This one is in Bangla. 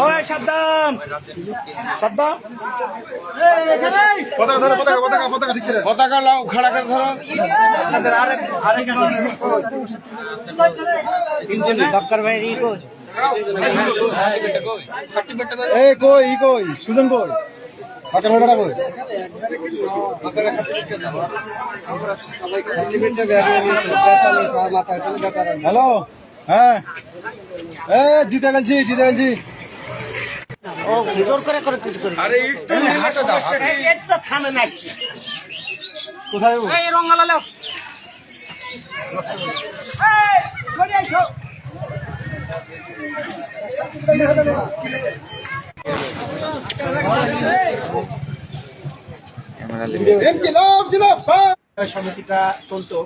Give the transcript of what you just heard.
ওই সাদ্দাম সাদ্দাম পতাকা লাও খাড়া করে ধরো। ডক্টর ভাই এই কই কই সুজন কই বাকার ভাড়া কই হ্যালো হ্যাঁ এ জিতে গেছি ও জোর করে করে কিছু করে আরে একটু হাতে দাও। একটা থামে না কোথায় এই রঙালা লাও। সমিতিটা চলতো